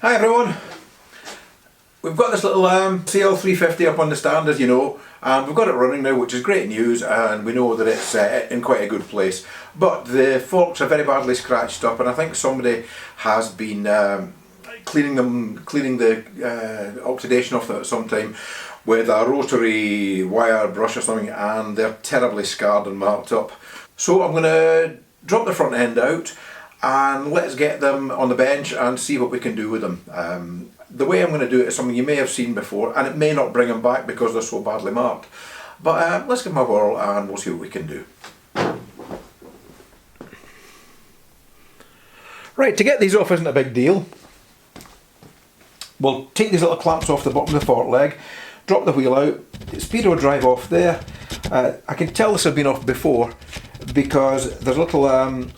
Hi everyone, we've got this little CL350 up on the stand, as you know, and we've got it running now, which is great news, and we know that it's in quite a good place. But the forks are very badly scratched up, and I think somebody has been cleaning the oxidation off them at some time with a rotary wire brush or something, and they're terribly scarred and marked up. So I'm going to drop the front end out and let's get them on the bench and see what we can do with them. The way I'm going to do it is something you may have seen before, and it may not bring them back because they're so badly marked. But let's give them a whirl and we'll see what we can do. Right, to get these off isn't a big deal. We'll take these little clamps off the bottom of the fork leg, drop the wheel out, speedo drive off there. I can tell this has been off before because there's a little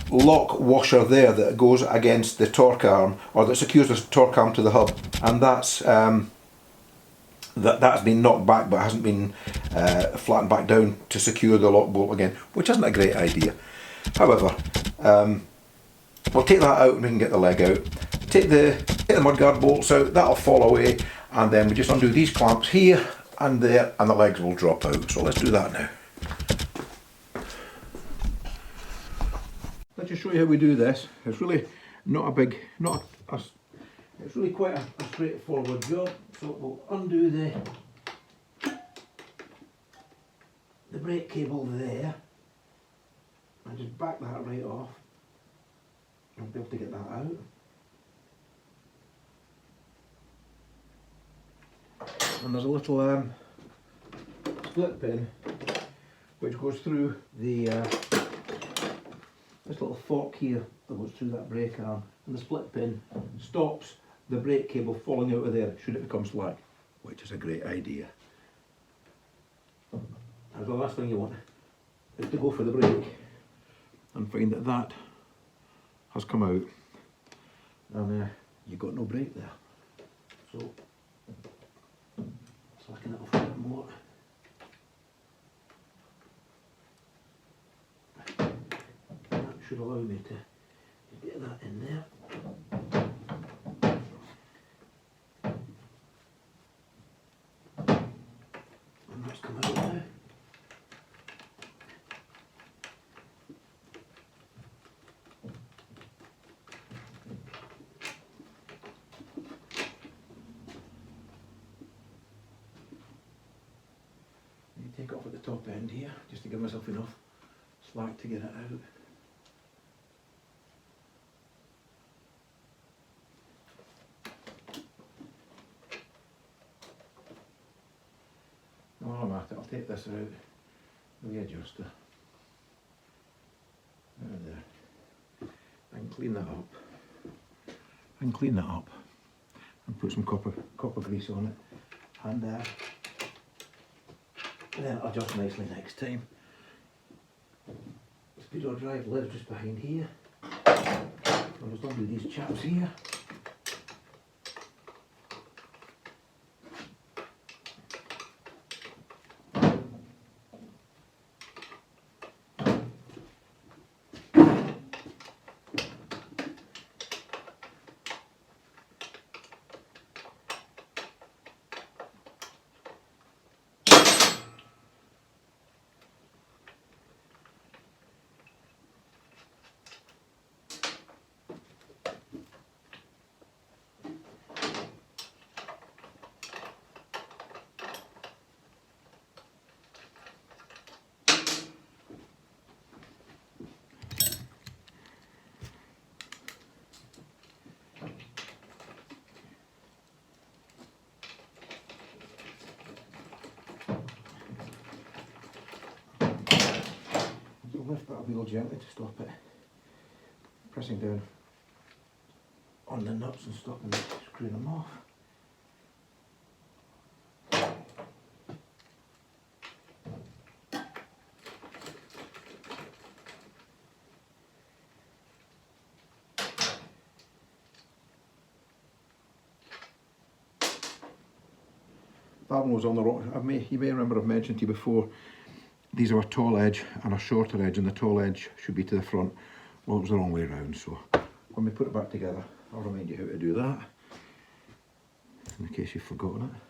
lock washer there that goes against the torque arm, or that secures the torque arm to the hub, and that's that's been knocked back but hasn't been flattened back down to secure the lock bolt again, which isn't a great idea. However, we'll take that out and we can get the leg out. Take the mudguard bolts out, that'll fall away, and then we just undo these clamps here and there, and the legs will drop out. So let's do that now. Let's just show you how we do this. It's really not a big, it's really quite a straightforward job. So we'll undo the brake cable there, and just back that right off. I'll be able to get that out. And there's a little split pin which goes through the this little fork here that goes through that brake arm, and the split pin stops the brake cable falling out of there should it become slack, which is a great idea. And the last thing you want is to go for the brake and find that that has come out and you've got no brake there. So slacking it off a bit more. That should allow me to get that in there. And that's come out now. Take off at the top end here, just to give myself enough slack to get it out. While I'm at it, I'll take this out with the adjuster. There. I can clean that up. And put some copper grease on it. And then it'll adjust nicely next time. Speedo drive lives just behind here. I'll just undo these chaps here. Lift that wheel gently to stop it pressing down on the nuts and stopping it screwing them off. That one was on the rock. You may remember I've mentioned to you before, these are a tall edge and a shorter edge, and the tall edge should be to the front. Well, it was the wrong way around, so when we put it back together, I'll remind you how to do that. in case you've forgotten it.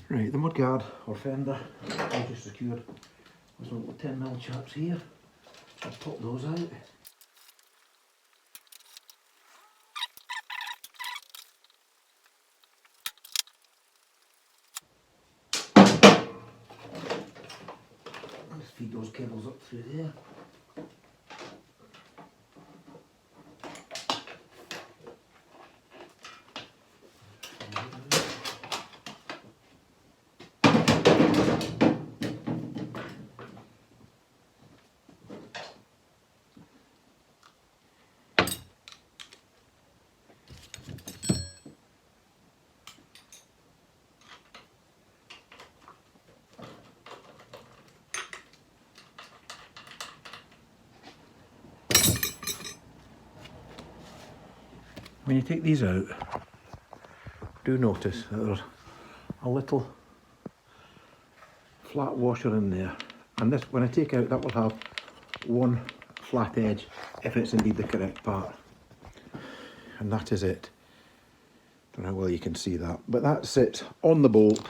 Right, the mudguard or fender I just secured those little 10mm chaps here. I'll pop those out. Let's feed those cables up through there. When you take these out, do notice that there's a little flat washer in there, and this, when I take out, that will have one flat edge if it's indeed the correct part, and that is it. Don't know how well you can see that, but that sits on the bolt,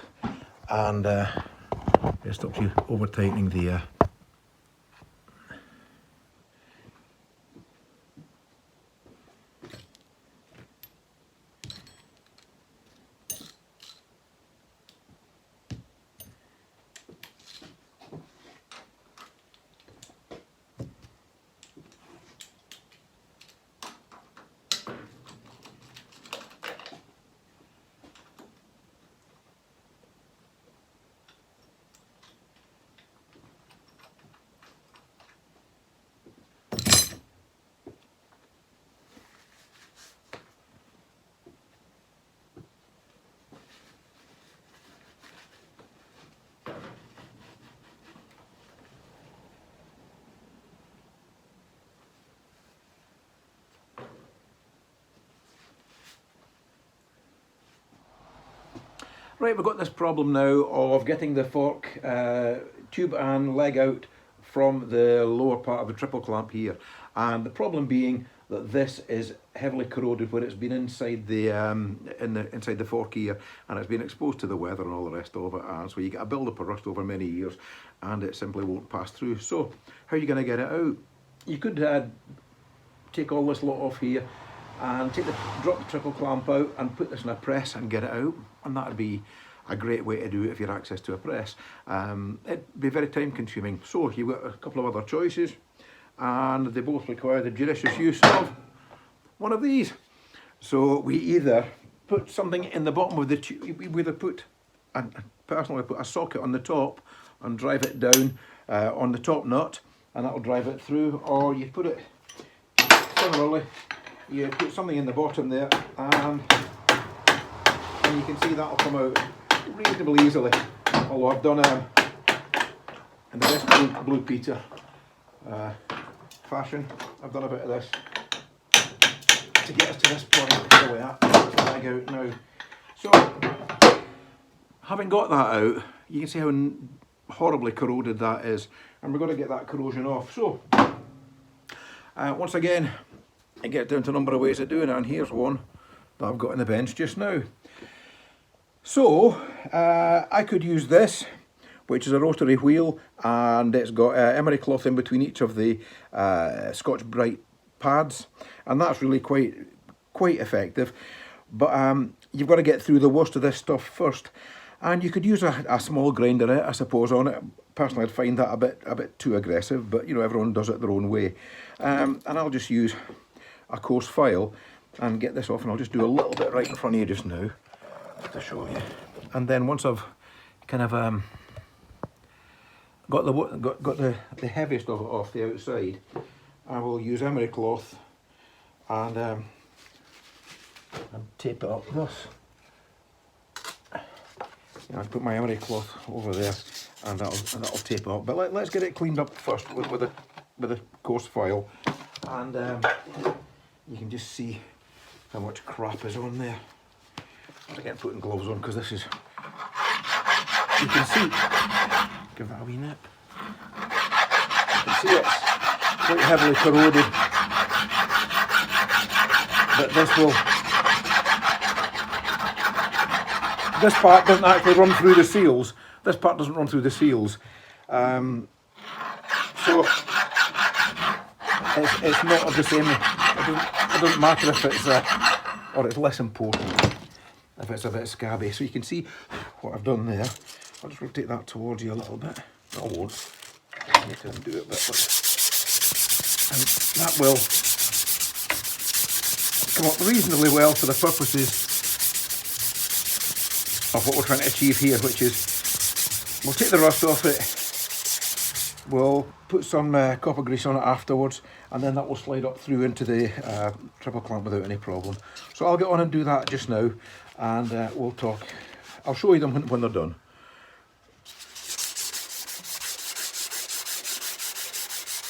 and it stops you over tightening the Right, we've got this problem now of getting the fork tube and leg out from the lower part of the triple clamp here, and the problem being that this is heavily corroded where it's been inside the inside the fork here, and it's been exposed to the weather and all the rest of it, and so you get a build-up of rust over many years and it simply won't pass through. So how are you going to get it out? You could take all this lot off here and drop the triple clamp out and put this in a press and get it out, and that would be a great way to do it if you have access to a press. It'd be very time consuming. So you've got a couple of other choices, and they both require the judicious use of one of these. So we either put something in the bottom of the tube, we either put, and personally put a socket on the top and drive it down on the top nut, and that'll drive it through, or you put it similarly, you put something in the bottom there, and you can see that'll come out reasonably easily. Although I've done in the best Blue Peter fashion, I've done a bit of this to get us to this point where we're at. Let's leg out now. So, having got that out, you can see how horribly corroded that is, and we're going to get that corrosion off. So, once again, I get down to a number of ways of doing it, and here's one that I've got in the bench just now. So I could use this, which is a rotary wheel, and it's got emery cloth in between each of the Scotch Brite pads, and that's really quite effective. But you've got to get through the worst of this stuff first, and you could use a small grinder, I suppose, on it. Personally, I'd find that a bit too aggressive, but you know, everyone does it their own way. And I'll just use a coarse file and get this off, and I'll just do a little bit right in front of you just now to show you. And then once I've kind of got the heaviest of it off the outside, I will use emery cloth and and tape it up thus. I'll put my emery cloth over there and that'll tape it up. But let's get it cleaned up first with a coarse foil, and you can just see how much crap is on there. I'm again putting gloves on because this is, you can see, give that a wee nip. You can see it's quite heavily corroded, but this part doesn't actually run through the seals. This part doesn't run through the seals. So it's not of the same, it doesn't matter if it's, or it's less important if it's a bit scabby. So you can see what I've done there. I'll just rotate that towards you a little bit. I won't. I need to undo it a bit, and that will come up reasonably well for the purposes of what we're trying to achieve here, which is we'll take the rust off it, we'll put some copper grease on it afterwards, and then that will slide up through into the triple clamp without any problem. So I'll get on and do that just now, and we'll talk. I'll show you them when they're done.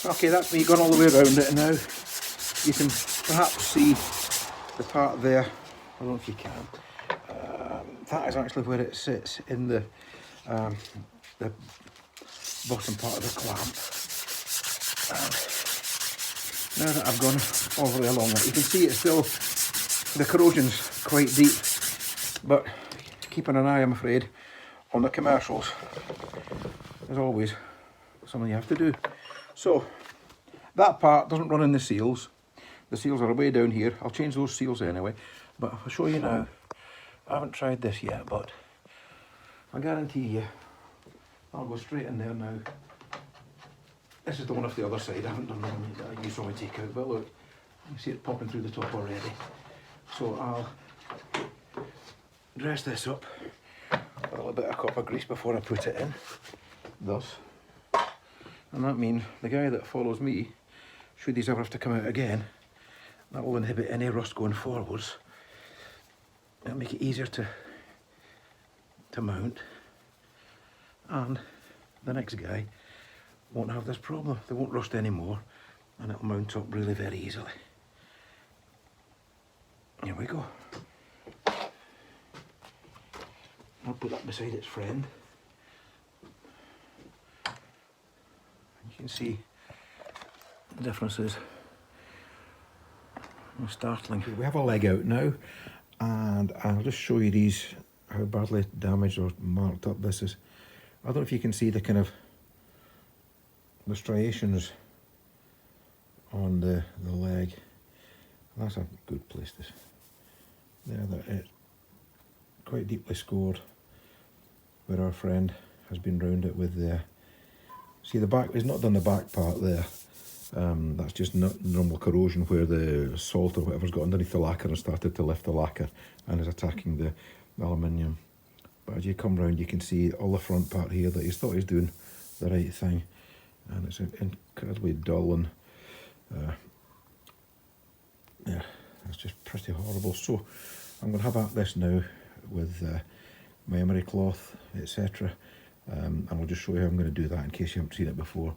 Okay, that's me gone all the way around it now. You can perhaps see the part there. I don't know if you can. That is actually where it sits in the bottom part of the clamp. And now that I've gone all the way along it, you can see it's still, the corrosion's quite deep, but keeping an eye, I'm afraid, on the commercials is always something you have to do. So that part doesn't run in the seals. The seals are way down here. I'll change those seals anyway, but I'll show you now. I haven't tried this yet, but I guarantee you I'll go straight in there now. This is the one off the other side. I haven't done the one that you saw me take out, but look, you see it popping through the top already. So I'll dress this up with a little bit of copper grease before I put it in, thus. And that means the guy that follows me, should these ever have to come out again, that will inhibit any rust going forwards. It'll make it easier to mount, and the next guy won't have this problem. They won't rust anymore, and it'll mount up really very easily. Here we go. I'll put that beside its friend. You can see the differences. Startling. We have a leg out now, and I'll just show you these, how badly damaged or marked up this is. I don't know if you can see the kind of the striations on the leg. That's a good place to, there, that it's quite deeply scored where our friend has been round it with the, see the back, he's not done the back part there. That's just not normal corrosion where the salt or whatever's got underneath the lacquer and started to lift the lacquer and is attacking the aluminium. But as you come round, you can see all the front part here that he's thought he's doing the right thing, and it's incredibly dull, and yeah, it's just pretty horrible. So I'm going to have at this now with my emery cloth, etc. And I'll just show you how I'm going to do that in case you haven't seen it before.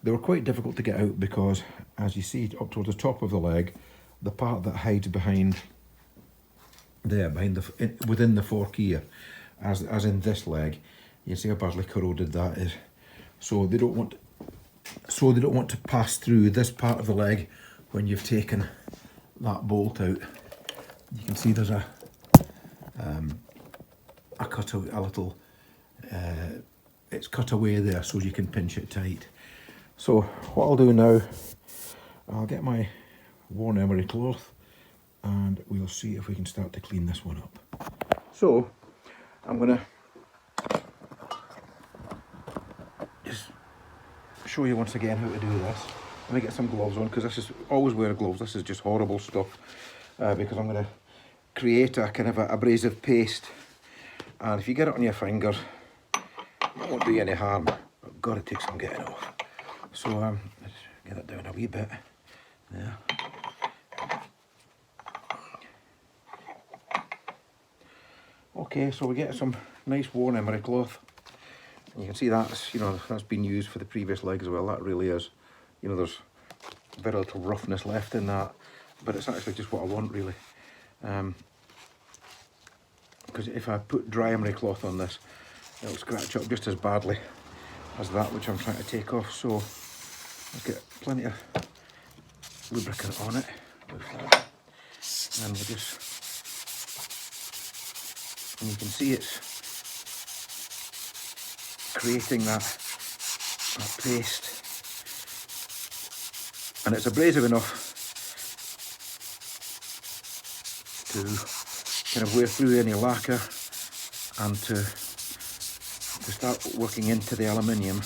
They were quite difficult to get out because, as you see up towards the top of the leg, the part that hides behind there, within the fork ear, as in this leg, you see how badly corroded that is. So they don't want to pass through this part of the leg when you've taken that bolt out. You can see there's a little, it's cut away there so you can pinch it tight. So what I'll do now, I'll get my worn emery cloth and we'll see if we can start to clean this one up. So I'm going to just show you once again how to do this. Let me get some gloves on, because this is, always wear gloves, this is just horrible stuff, because I'm going to create a kind of abrasive paste, and if you get it on your finger it won't do you any harm, but God, it takes some getting off. So let's get it down a wee bit there. Okay, so we get some nice worn emery cloth. And you can see that's, you know, that's been used for the previous leg as well. That really is, you know, there's very little roughness left in that, but it's actually just what I want really. Because if I put dry emery cloth on this, it'll scratch up just as badly as that which I'm trying to take off. So let's get plenty of lubricant on it, and we'll just, and you can see it's creating that paste, and it's abrasive enough to kind of wear through any lacquer and to start working into the aluminium,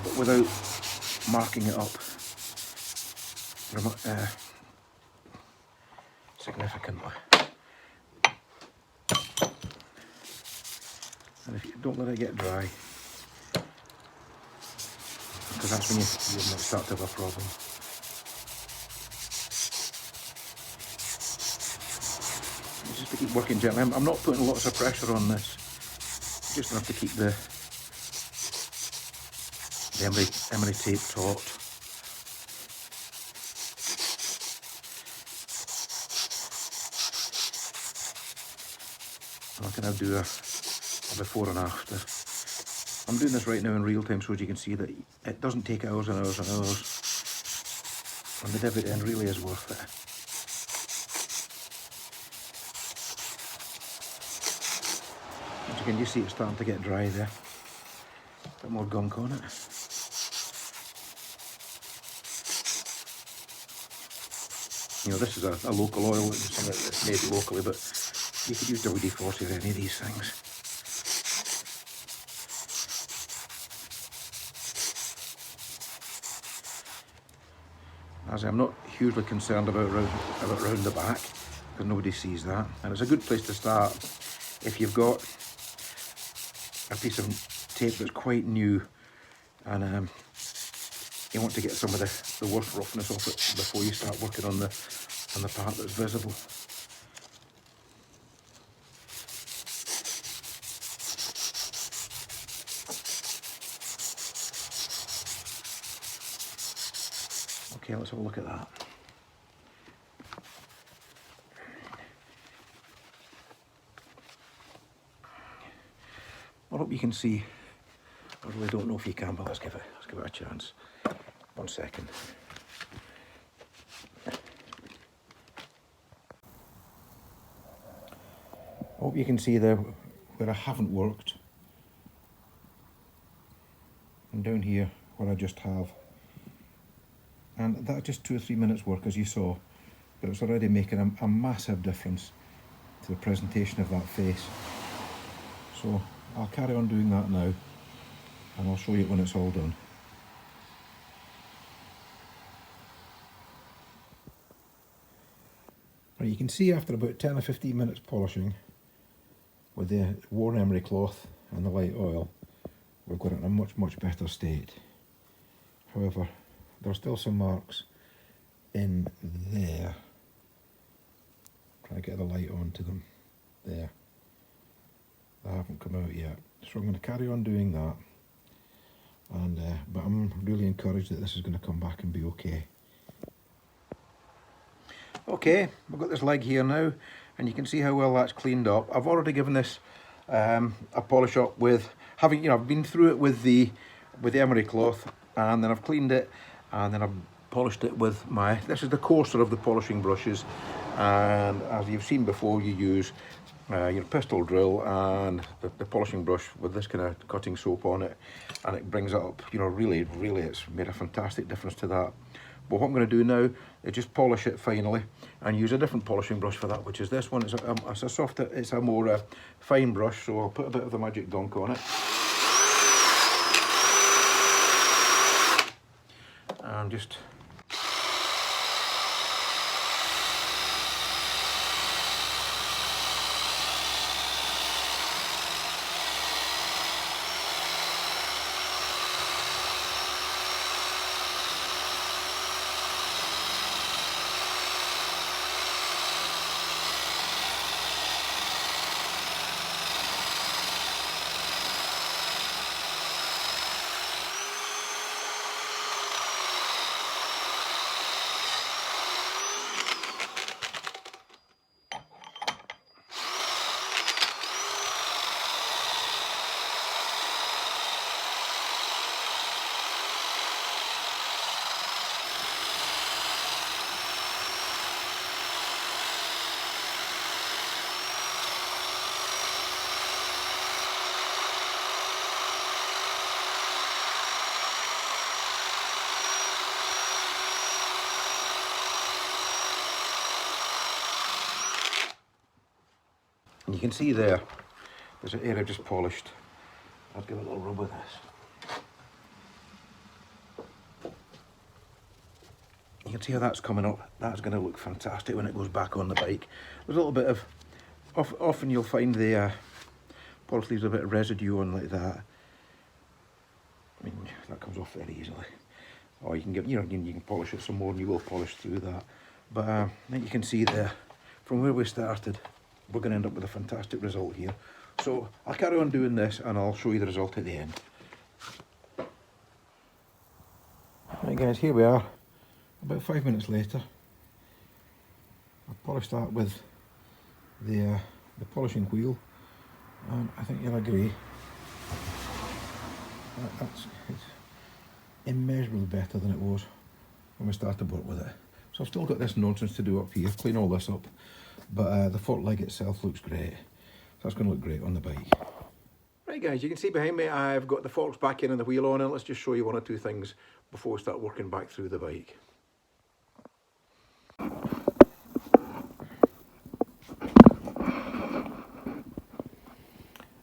but without marking it up significantly. And if you don't let it get dry, because that's when you might start to have a problem. Just to keep working gently. I'm not putting lots of pressure on this, just enough to keep the emery tape taut. And I can now do a before and after. I'm doing this right now in real time so as you can see that it doesn't take hours and hours and hours, and the dividend really is worth it. As you can just see, it's starting to get dry there. A bit more gunk on it. You know, this is a local oil, it's something that's made locally, but you could use WD-40 or any of these things. As I'm not hugely concerned about round the back, because nobody sees that, and it's a good place to start if you've got a piece of tape that's quite new and you want to get some of the worst roughness off it before you start working on the part that's visible. Okay, let's have a look at that. I hope you can see. I really don't know if you can, but let's give it a chance. 1 second. I hope you can see there where I haven't worked, and down here where I just have. And that's just 2 or 3 minutes work, as you saw, but it's already making a massive difference to the presentation of that face. So I'll carry on doing that now, and I'll show you when it's all done. Right, you can see after about 10 or 15 minutes polishing with the worn emery cloth and the light oil, we've got it in a much better state. However, there are still some marks in there. Try to get the light onto them there. They haven't come out yet, so I'm going to carry on doing that. And but I'm really encouraged that this is going to come back and be okay. Okay, we've got this leg here now, and you can see how well that's cleaned up. I've already given this a polish up with having, you know, I've been through it with the emery cloth, and then I've cleaned it, and then I've polished it with this is the coarser of the polishing brushes, and as you've seen before, you use your pistol drill and the polishing brush with this kind of cutting soap on it, and it brings it up, you know, really it's made a fantastic difference to that. But what I'm going to do now is just polish it finally and use a different polishing brush for that, which is this one. It's a more fine brush, so I'll put a bit of the magic gunk on it. And just And you can see there's an area just polished. I'll give it a little rub with this. You can see how that's coming up. That's going to look fantastic when it goes back on the bike. There's a little bit of, often you'll find the polish leaves a bit of residue on like that. I mean, that comes off very easily. Or you can give, you can polish it some more, and you will polish through that. But I think you can see there, from where we started, we're going to end up with a fantastic result here. So I'll carry on doing this, and I'll show you the result at the end. Right guys, here we are. About 5 minutes later, I've polished that with the polishing wheel, and I think you'll agree it's immeasurably better than it was when we started work with it. So I've still got this nonsense to do up here, clean all this up, but the fork leg itself looks great. So that's going to look great on the bike. Right guys, you can see behind me I've got the forks back in and the wheel on, and let's just show you one or two things before we start working back through the bike.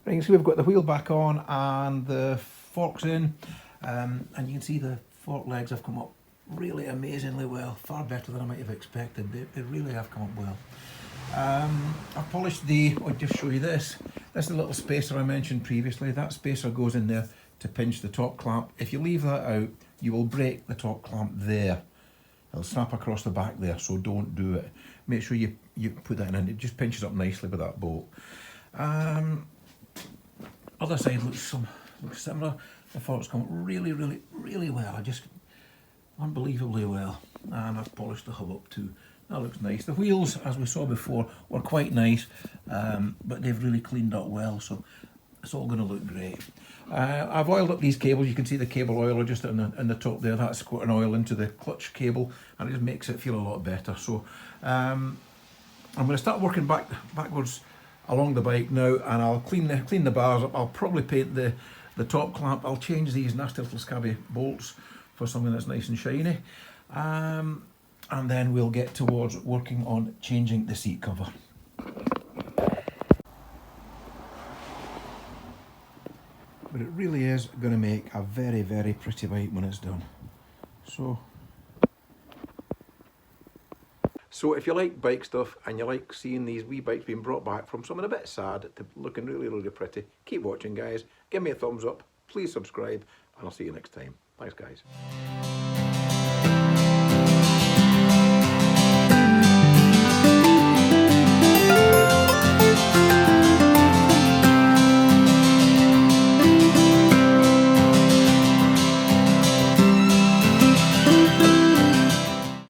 Right, so we've got the wheel back on and the forks in, and you can see the fork legs have come up really amazingly well, far better than I might have expected. They really have come up well. I've polished I'll just show you this. This is the little spacer I mentioned previously. That spacer goes in there to pinch the top clamp. If you leave that out, you will break the top clamp there. It'll snap across the back there, so don't do it. Make sure you put that in, and it just pinches up nicely with that bolt. Other side looks similar. The forks come really well. Unbelievably well. And I've polished the hub up too. That looks nice. The wheels, as we saw before, were quite nice, but they've really cleaned up well, so it's all going to look great. I've oiled up these cables. You can see the cable oiler just in the top there. That's squirting oil into the clutch cable, and it just makes it feel a lot better. So I'm going to start working backwards along the bike now, and I'll clean the bars up. I'll probably paint the top clamp. I'll change these nasty little scabby bolts for something that's nice and shiny, and then we'll get towards working on changing the seat cover. But it really is going to make a very pretty bike when it's done. So if you like bike stuff and you like seeing these wee bikes being brought back from something a bit sad to looking really pretty, keep watching guys. Give me a thumbs up, please subscribe, and I'll see you next time. Thanks guys.